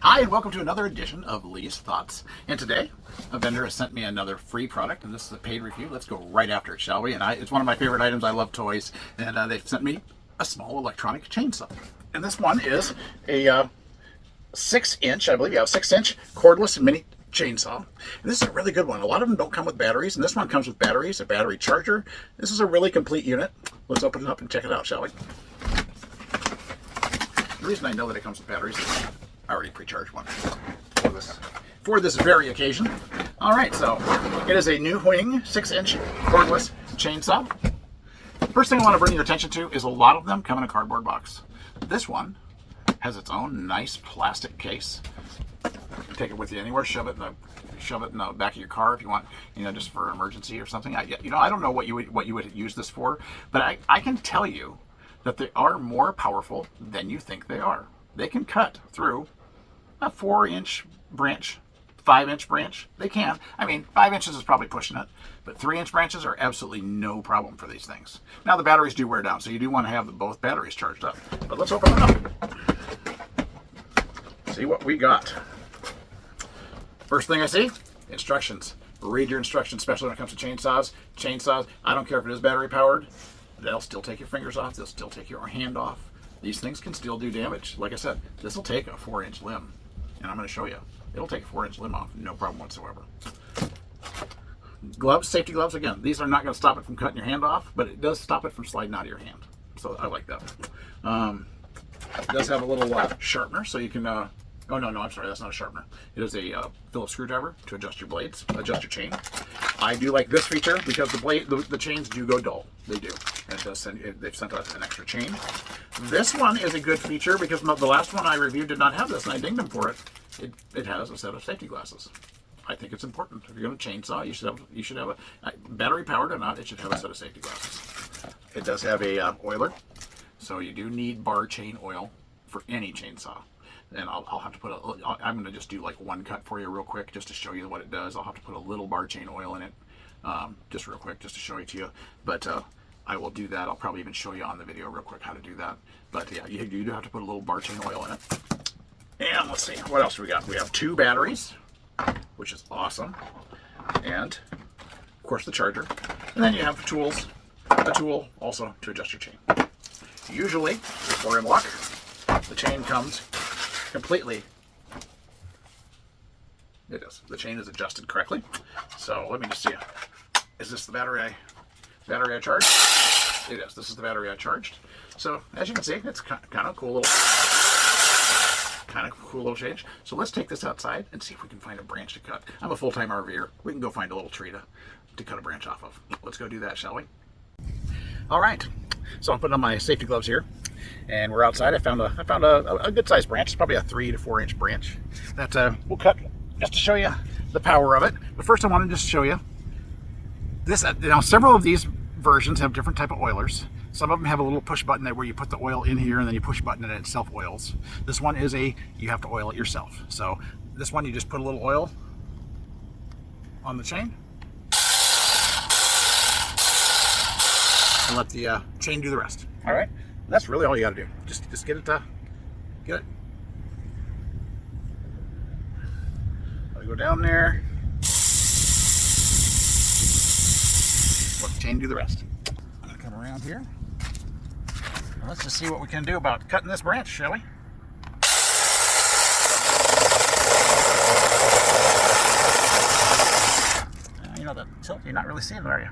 Hi, and welcome to another edition of Lee's Thoughts. And today, a vendor has sent me another free product, and this is a paid review. Let's go right after it, shall we? And it's one of my favorite items. I love toys, and they've sent me a small electronic chainsaw. And this one is a 6-inch, I believe, 6-inch cordless mini chainsaw. And this is a really good one. A lot of them don't come with batteries, and this one comes with batteries, a battery charger. This is a really complete unit. Let's open it up and check it out, shall we? The reason I know that it comes with batteries is I already pre-charged one for this very occasion. All right, so it is a new wing 6-inch cordless chainsaw. First thing I want to bring your attention to is a lot of them come in a cardboard box. This one has its own nice plastic case. Take it with you anywhere. Shove it in the back of your car if you want, just for an emergency or something. I don't know what you would use this for, but I can tell you that they are more powerful than you think they are. They can cut through a 4-inch branch, 5-inch branch. They can. I mean, 5 inches is probably pushing it, but 3-inch branches are absolutely no problem for these things. Now, the batteries do wear down, so you do want to have both batteries charged up. But let's open it up. See what we got. First thing I see, instructions. Read your instructions, especially when it comes to chainsaws. Chainsaws, I don't care if it is battery powered. They'll still take your fingers off. They'll still take your hand off. These things can still do damage. Like I said, this will take a 4-inch limb. And I'm going to show you. It'll take a 4-inch limb off. No problem whatsoever. Gloves, safety gloves. Again, these are not going to stop it from cutting your hand off, but it does stop it from sliding out of your hand. So I like that. It does have a little sharpener, so you can... oh, no, I'm sorry. That's not a sharpener. It is a Phillips screwdriver to adjust your blades, adjust your chain. I do like this feature because the chains do go dull. They do. And it does they've sent us an extra chain. This one is a good feature because the last one I reviewed did not have this, and I dinged them for it. It has a set of safety glasses. I think it's important. If you're going to chainsaw, you should have a battery powered or not. It should have a set of safety glasses. It does have a oiler, so you do need bar chain oil for any chainsaw. And I'll have to put I'm going to just do like one cut for you real quick just to show you what it does. I'll have to put a little bar chain oil in it just real quick just to show it to you. But I will do that. I'll probably even show you on the video real quick how to do that. But yeah, you do have to put a little bar chain oil in it. And let's see, what else do we got? We have 2 batteries, which is awesome. And of course the charger. And then you have a tool also to adjust your chain. Usually, if we're in luck, the chain comes completely. It is. The chain is adjusted correctly. So let me just see. Is this the battery I charged? It is. This is the battery I charged. So as you can see, it's kind of cool little change. So let's take this outside and see if we can find a branch to cut. I'm a full-time RVer. We can go find a little tree to cut a branch off of. Let's go do that, shall we? All right. So I'm putting on my safety gloves here. And we're outside. I found a good sized branch. It's probably a 3 to 4 inch branch that we'll cut just to show you the power of it. But first I want to just show you this. Now several of these versions have different type of oilers. Some of them have a little push button there where you put the oil in here and then you push a button and it self oils. This one is you have to oil it yourself. So this one you just put a little oil on the chain and let the chain do the rest. All right. That's really all you got to do. Just get it. Let it go down there. Let the chain do the rest. I'm gonna come around here. Let's just see what we can do about cutting this branch, shall we? The tilt, you're not really seeing it, are you?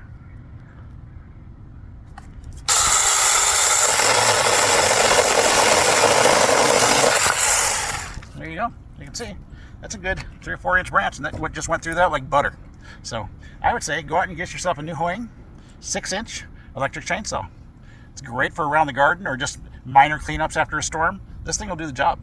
There you go. You can see that's a good 3 or 4 inch branch, and that just went through that like butter. So I would say go out and get yourself a new Hoing 6-inch electric chainsaw. It's great for around the garden or just minor cleanups after a storm. This thing will do the job.